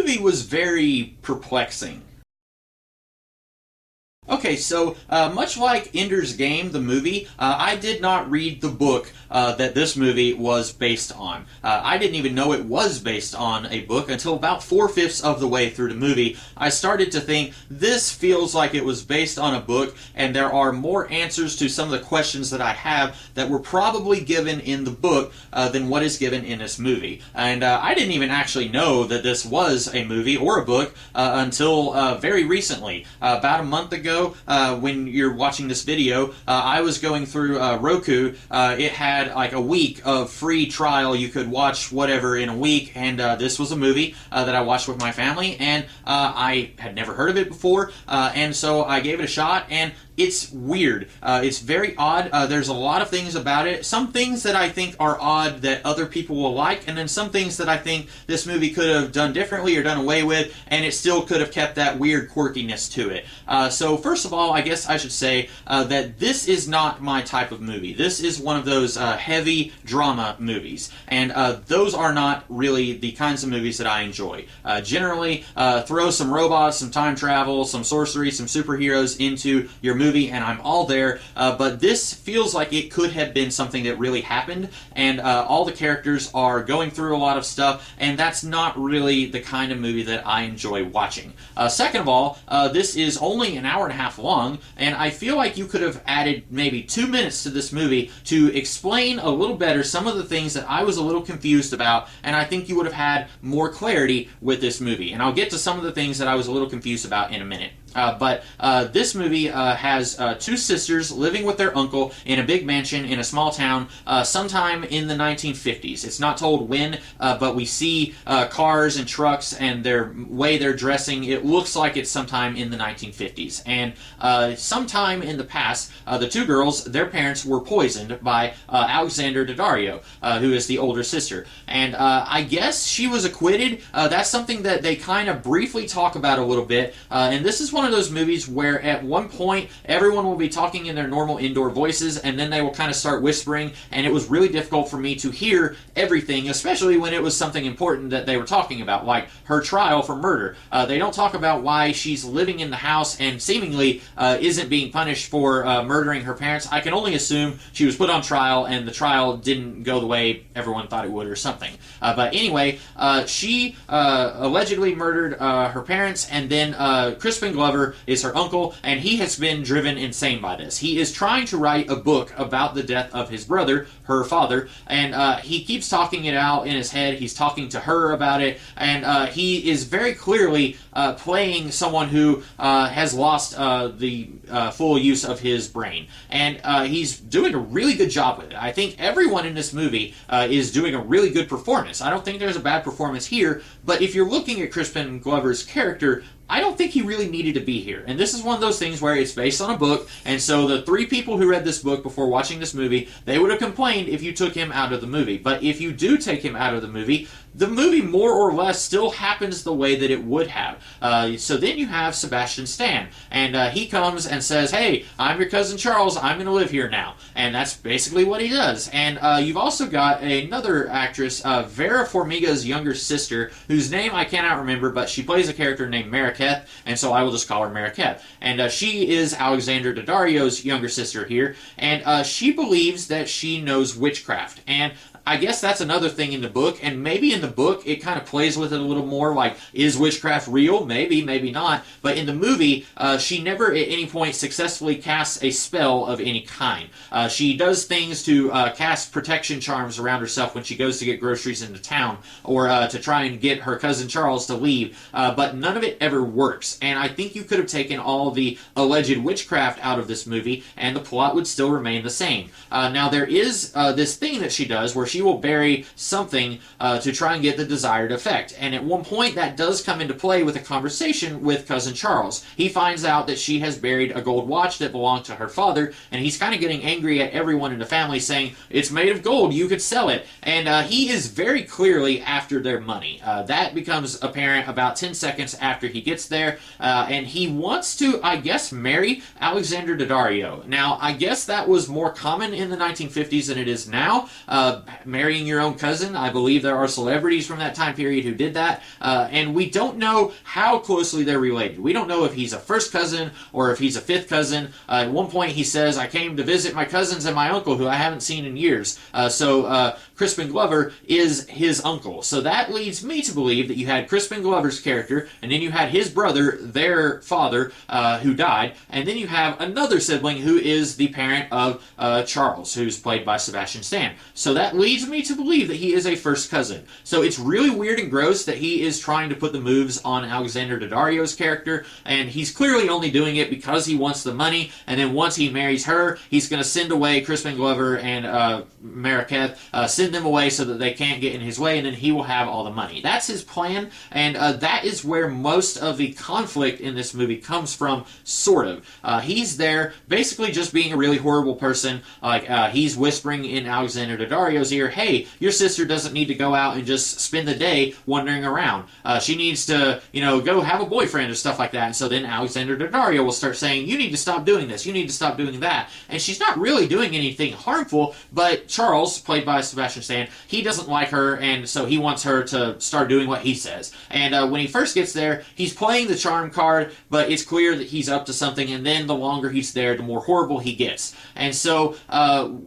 movie was very perplexing. Okay, so much like Ender's Game, the movie, I did not read the book that this movie was based on. I didn't even know it was based on a book until about 4/5 of the way through the movie. I started to think, this feels like it was based on a book, and there are more answers to some of the questions that I have that were probably given in the book than what is given in this movie. And I didn't even actually know that this was a movie or a book until very recently. About a month ago, when you're watching this video, I was going through Roku. It had like a week of free trial. You could watch whatever in a week, and this was a movie that I watched with my family, and I had never heard of it before, and so I gave it a shot, and it's weird. It's very odd. There's a lot of things about it. Some things that I think are odd that other people will like, and then some things that I think this movie could have done differently or done away with, and it still could have kept that weird quirkiness to it. So first of all, I guess I should say that this is not my type of movie. This is one of those heavy drama movies, and those are not really the kinds of movies that I enjoy. Generally, throw some robots, some time travel, some sorcery, some superheroes into your movie, and I'm all there, but this feels like it could have been something that really happened, and all the characters are going through a lot of stuff, and that's not really the kind of movie that I enjoy watching. Second of all, this is only an hour and a half long, and I feel like you could have added maybe 2 minutes to this movie to explain a little better some of the things that I was a little confused about, and I think you would have had more clarity with this movie. And I'll get to some of the things that I was a little confused about in a minute. But this movie has two sisters living with their uncle in a big mansion in a small town sometime in the 1950s. It's not told when, but we see cars and trucks and their way they're dressing. It looks like it's sometime in the 1950s. And sometime in the past, the two girls, their parents were poisoned by Alexander Daddario, who is the older sister. And I guess she was acquitted. That's something that they kind of briefly talk about a little bit. And this is one of those movies where at one point everyone will be talking in their normal indoor voices, and then they will kind of start whispering, and it was really difficult for me to hear everything, especially when it was something important that they were talking about, like her trial for murder. They don't talk about why she's living in the house and seemingly isn't being punished for murdering her parents. I can only assume she was put on trial and the trial didn't go the way everyone thought it would or something. But anyway, she allegedly murdered her parents, and then Crispin Glover is her uncle, and he has been driven insane by this. He is trying to write a book about the death of his brother, her father, and he keeps talking it out in his head. He's talking to her about it, and he is very clearly playing someone who has lost the full use of his brain. And he's doing a really good job with it. I think everyone in this movie is doing a really good performance. I don't think there's a bad performance here, but if you're looking at Crispin Glover's character, I don't think he really needed to be here. And this is one of those things where it's based on a book, and so the three people who read this book before watching this movie, they would have complained if you took him out of the movie. But if you do take him out of the movie more or less still happens the way that it would have. So then you have Sebastian Stan, and he comes and says, "Hey, I'm your cousin Charles, I'm going to live here now." And that's basically what he does. And you've also got another actress, Vera Farmiga's younger sister, whose name I cannot remember, but she plays a character named Mariketh, and so I will just call her Mariketh. And she is Alexander Daddario's younger sister here, and she believes that she knows witchcraft. And I guess that's another thing in the book, and maybe in the book it kind of plays with it a little more, like, is witchcraft real? Maybe, maybe not. But in the movie, she never at any point successfully casts a spell of any kind. She does things to cast protection charms around herself when she goes to get groceries into town, or to try and get her cousin Charles to leave, but none of it ever works. And I think you could have taken all the alleged witchcraft out of this movie, and the plot would still remain the same. Now, there is this thing that she does where she will bury something to try and get the desired effect. And at one point that does come into play with a conversation with cousin Charles. He finds out that she has buried a gold watch that belonged to her father, and he's kind of getting angry at everyone in the family saying, "It's made of gold, you could sell it." And he is very clearly after their money. That becomes apparent about 10 seconds after he gets there, and he wants to, I guess, marry Alexander Daddario. Now, I guess that was more common in the 1950s than it is now. marrying your own cousin. I believe there are celebrities from that time period who did that, and we don't know how closely they're related. We don't know if he's a first cousin or if he's a fifth cousin. At one point he says, I came to visit my cousins and my uncle who I haven't seen in years. So Crispin Glover is his uncle. So that leads me to believe that you had Crispin Glover's character, and then you had his brother, their father, who died, and then you have another sibling who is the parent of Charles, who's played by Sebastian Stan. So that leads me to believe that he is a first cousin. So it's really weird and gross that he is trying to put the moves on Alexander Daddario's character, and he's clearly only doing it because he wants the money, and then once he marries her, he's going to send away Crispin Glover and Mariketh, send them away so that they can't get in his way, and then he will have all the money. That's his plan, and that is where most of the conflict in this movie comes from, sort of. He's there basically just being a really horrible person. He's whispering in Alexander Daddario's ear, hey, your sister doesn't need to go out and just spend the day wandering around. She needs to, go have a boyfriend or stuff like that. And so then Alexander Daddario will start saying, you need to stop doing this, you need to stop doing that. And she's not really doing anything harmful, but Charles, played by Sebastian Stan, he doesn't like her, and so he wants her to start doing what he says. And when he first gets there, he's playing the charm card, but it's clear that he's up to something, and then the longer he's there, the more horrible he gets. And so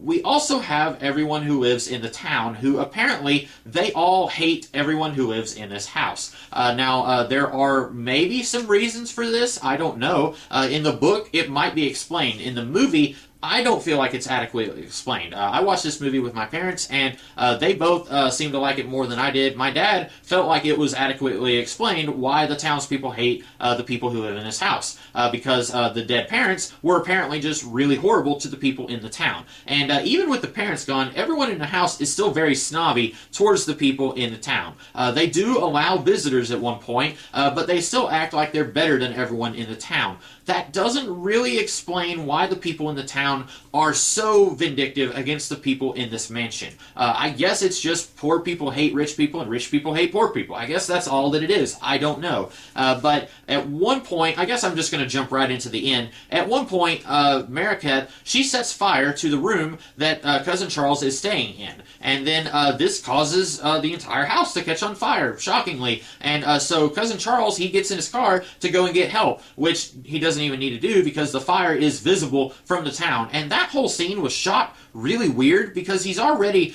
we also have everyone who lives in the town, who apparently they all hate everyone who lives in this house. Now, there are maybe some reasons for this, I don't know. In the book, it might be explained. In the movie, I don't feel like it's adequately explained. I watched this movie with my parents, and they both seemed to like it more than I did. My dad felt like it was adequately explained why the townspeople hate the people who live in this house, because the dead parents were apparently just really horrible to the people in the town. And even with the parents gone, everyone in the house is still very snobby towards the people in the town. They do allow visitors at one point, but they still act like they're better than everyone in the town. That doesn't really explain why the people in the town are so vindictive against the people in this mansion. I guess it's just poor people hate rich people and rich people hate poor people. I guess that's all that it is. I don't know. But at one point, I guess I'm just going to jump right into the end. At one point, Mariketh, she sets fire to the room that Cousin Charles is staying in. And then this causes the entire house to catch on fire, shockingly. And so Cousin Charles, he gets in his car to go and get help, which he doesn't even need to do because the fire is visible from the town. And that whole scene was shot really weird because he's already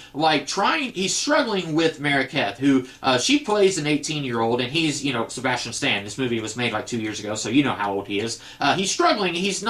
he's struggling with Mariketh, who she plays an 18-year-old, and he's Sebastian Stan. This movie was made like 2 years ago, so you know how old he is. He's struggling. It's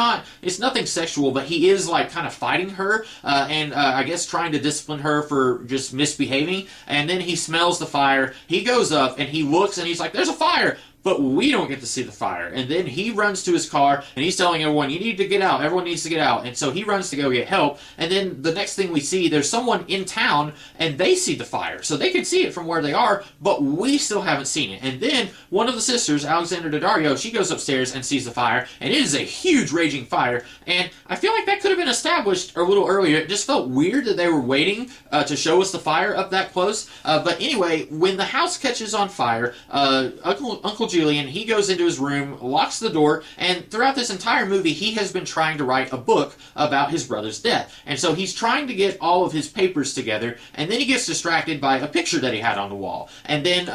nothing sexual, but he is kind of fighting her and I guess trying to discipline her for just misbehaving. And then he smells the fire. He goes up and he looks and he's like, there's a fire! But we don't get to see the fire. And then he runs to his car, and he's telling everyone, you need to get out. Everyone needs to get out. And so he runs to go get help. And then the next thing we see, there's someone in town, and they see the fire. So they can see it from where they are, but we still haven't seen it. And then one of the sisters, Alexander Daddario, she goes upstairs and sees the fire, and it is a huge raging fire. And I feel like that could have been established a little earlier. It just felt weird that they were waiting to show us the fire up that close. But anyway, when the house catches on fire, Uncle Julian, he goes into his room, locks the door, and throughout this entire movie, he has been trying to write a book about his brother's death. And so he's trying to get all of his papers together, and then he gets distracted by a picture that he had on the wall. And then,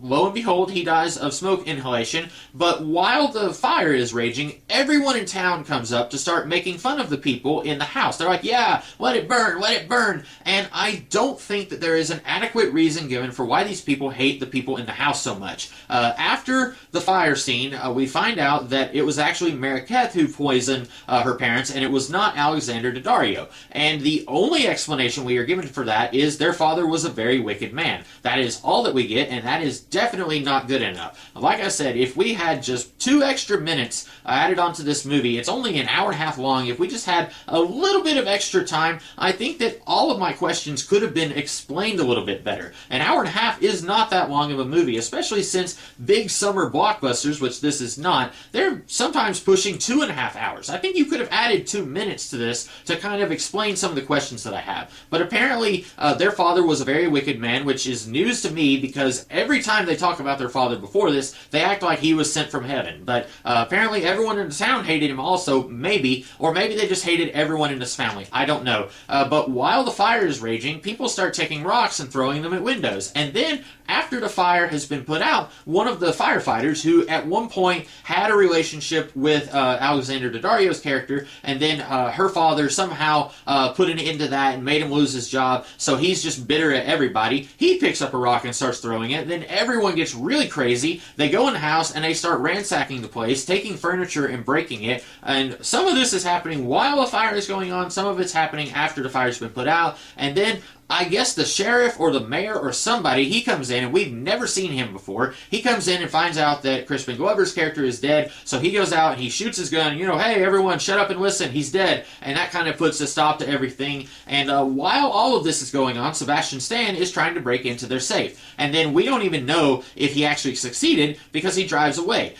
lo and behold, he dies of smoke inhalation. But while the fire is raging, everyone in town comes up to start making fun of the people in the house. They're like, yeah, let it burn, let it burn. And I don't think that there is an adequate reason given for why these people hate the people in the house so much. After the fire scene, we find out that it was actually Mariketh who poisoned her parents, and it was not Alexander Daddario. And the only explanation we are given for that is their father was a very wicked man. That is all that we get, and that is definitely not good enough. Like I said, if we had just 2 extra minutes added onto this movie, it's only an hour and a half long. If we just had a little bit of extra time, I think that all of my questions could have been explained a little bit better. An hour and a half is not that long of a movie, especially since big summer blockbusters, which this is not, they're sometimes pushing 2.5 hours. I think you could have added 2 minutes to this to kind of explain some of the questions that I have. But apparently, their father was a very wicked man, which is news to me because every time they talk about their father before this, they act like he was sent from heaven. But apparently everyone in the town hated him also, maybe, or maybe they just hated everyone in his family. I don't know. But while the fire is raging, people start taking rocks and throwing them at windows. And then, after the fire has been put out, one of the firefighters, who at one point had a relationship with Alexander Daddario's character, and then her father somehow put an end to that and made him lose his job, so he's just bitter at everybody. He picks up a rock and starts throwing it. Then everyone gets really crazy. They go in the house and they start ransacking the place, taking furniture and breaking it. And some of this is happening while a fire is going on. Some of it's happening after the fire's been put out. And then I guess the sheriff or the mayor or somebody, he comes in, and we've never seen him before. He comes in and finds out that Crispin Glover's character is dead, so he goes out and he shoots his gun, hey, everyone, shut up and listen, he's dead. And that kind of puts a stop to everything. And while all of this is going on, Sebastian Stan is trying to break into their safe. And then we don't even know if he actually succeeded because he drives away.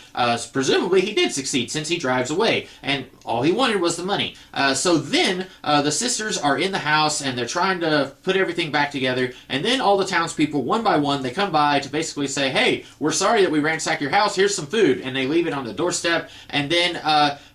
Presumably he did succeed since he drives away, and all he wanted was the money. So then the sisters are in the house and they're trying to put everything back together, and then all the townspeople, one by one, they come by to basically say, hey, we're sorry that we ransacked your house, here's some food, and they leave it on the doorstep. And then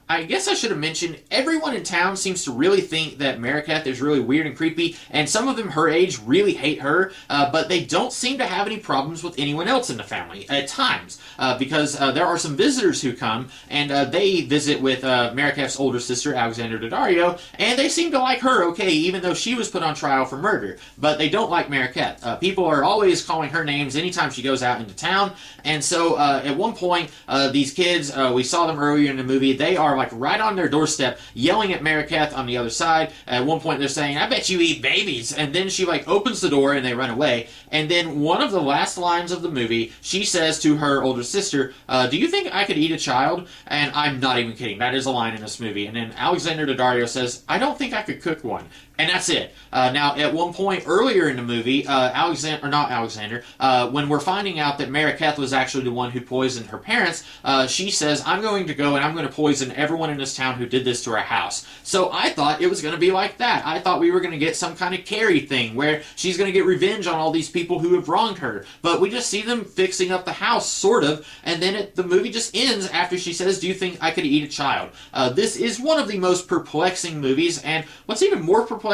I guess I should have mentioned, everyone in town seems to really think that Mariketh is really weird and creepy, and some of them her age really hate her, but they don't seem to have any problems with anyone else in the family at times, because there are some visitors who come, and they visit with Mariketh's older sister, Alexander Daddario, and they seem to like her okay, even though she was put on trial for murder, but they don't like Mariketh. People are always calling her names anytime she goes out into town, and so at one point, these kids, we saw them earlier in the movie, they are like right on their doorstep, yelling at Mariketh on the other side. At one point they're saying, I bet you eat babies. And then she like opens the door and they run away. And then one of the last lines of the movie, she says to her older sister, do you think I could eat a child? And I'm not even kidding. That is a line in this movie. And then Alexander Daddario says, I don't think I could cook one. And that's it. Now, at one point earlier in the movie, when we're finding out that Mariketh was actually the one who poisoned her parents, she says, I'm going to go and I'm going to poison everyone in this town who did this to our house. So I thought it was going to be like that. I thought we were going to get some kind of Carrie thing where she's going to get revenge on all these people who have wronged her. But we just see them fixing up the house, sort of, and then the movie just ends after she says, do you think I could eat a child? This is one of the most perplexing movies, and what's even more perplexing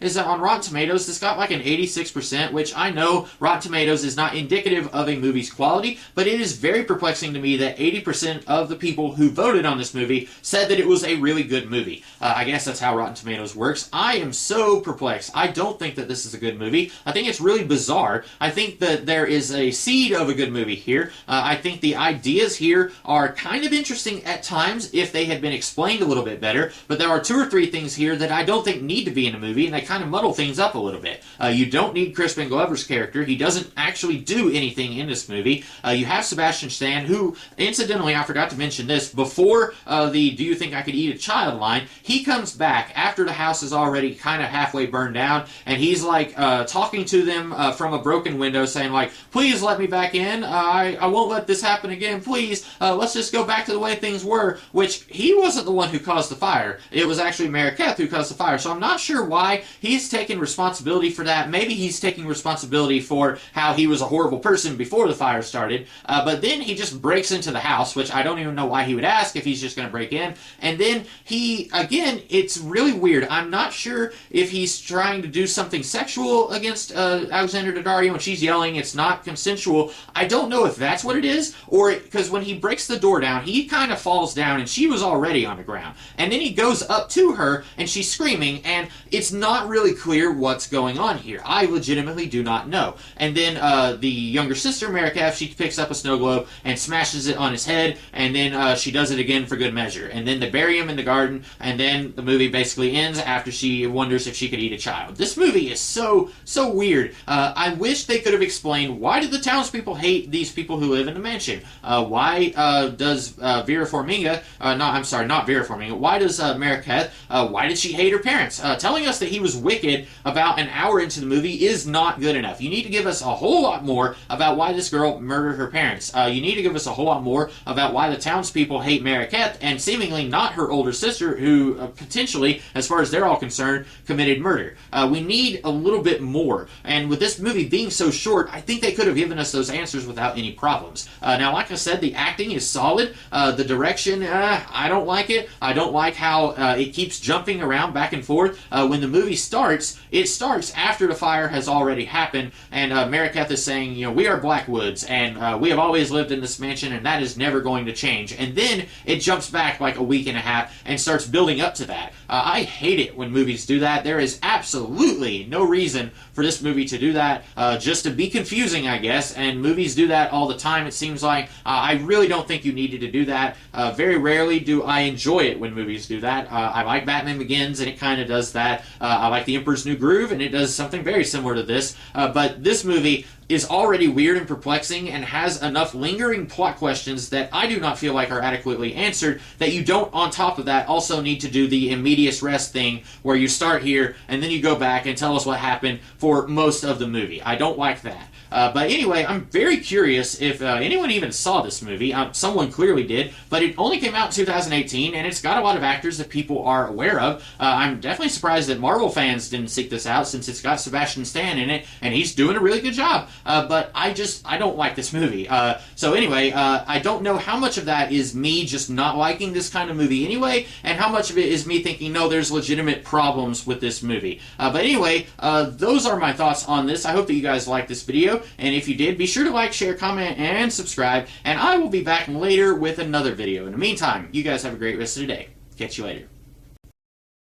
is that on Rotten Tomatoes, this got like an 86%, which I know Rotten Tomatoes is not indicative of a movie's quality, but it is very perplexing to me that 80% of the people who voted on this movie said that it was a really good movie. I guess that's how Rotten Tomatoes works. I am so perplexed. I don't think that this is a good movie. I think it's really bizarre. I think that there is a seed of a good movie here. I think the ideas here are kind of interesting at times if they had been explained a little bit better, but there are 2 or 3 things here that I don't think need to be in a movie, and they kind of muddle things up a little bit. You don't need Crispin Glover's character. He doesn't actually do anything in this movie. You have Sebastian Stan, who, incidentally, I forgot to mention this, before the do you think I could eat a child line, he comes back after the house is already kind of halfway burned down, and he's like talking to them from a broken window saying like, please let me back in, I won't let this happen again, please, let's just go back to the way things were, which he wasn't the one who caused the fire. It was actually Mariketh who caused the fire, so I'm not sure why he's taking responsibility for that. Maybe he's taking responsibility for how he was a horrible person before the fire started, but then he just breaks into the house, which I don't even know why he would ask if he's just going to break in, and then he, again, it's really weird. I'm not sure if he's trying to do something sexual against Alexander Daddario and she's yelling it's not consensual. I don't know if that's what it is, or because when he breaks the door down, he kind of falls down and she was already on the ground, and then he goes up to her and she's screaming, and it's not really clear what's going on here. I legitimately do not know. And then the younger sister, Mariketh, she picks up a snow globe and smashes it on his head, and then she does it again for good measure. And then they bury him in the garden, and then the movie basically ends after she wonders if she could eat a child. This movie is so weird. I wish they could have explained, why did the townspeople hate these people who live in the mansion? Why does Vera Farmiga, not Vera Farmiga, why does Mariketh, why did she hate her parents? Tell telling us that he was wicked about an hour into the movie is not good enough. You need to give us a whole lot more about why this girl murdered her parents. You need to give us a whole lot more about why the townspeople hate Mariquette, and seemingly not her older sister, who potentially, as far as they're all concerned, committed murder. We need a little bit more. And with this movie being so short, I think they could have given us those answers without any problems. Now, like I said, the acting is solid. The direction, I don't like it. I don't like how it keeps jumping around back and forth. When the movie starts, it starts after the fire has already happened, and Mariquette is saying, you know, we are Blackwoods, and we have always lived in this mansion, and that is never going to change. And then it jumps back like a week and a half and starts building up to that. I hate it when movies do that. There is absolutely no reason for this movie to do that, just to be confusing, I guess, and movies do that all the time, it seems like. I really don't think you needed to do that. Very rarely do I enjoy it when movies do that. I like Batman Begins, and it kind of does that. I like The Emperor's New Groove, and it does something very similar to this. But this movie is already weird and perplexing and has enough lingering plot questions that I do not feel like are adequately answered, that you don't, on top of that, also need to do the immediate rest thing where you start here and then you go back and tell us what happened for most of the movie. I don't like that. But anyway, I'm very curious if anyone even saw this movie. Someone clearly did, but it only came out in 2018, and it's got a lot of actors that people are aware of. I'm definitely surprised that Marvel fans didn't seek this out, since it's got Sebastian Stan in it, and he's doing a really good job. But I don't like this movie. So anyway, I don't know how much of that is me just not liking this kind of movie anyway, and how much of it is me thinking, no, there's legitimate problems with this movie. But anyway, those are my thoughts on this. I hope that you guys liked this video. And if you did, be sure to like, share, comment, and subscribe. And I will be back later with another video. In the meantime, you guys have a great rest of the day. Catch you later.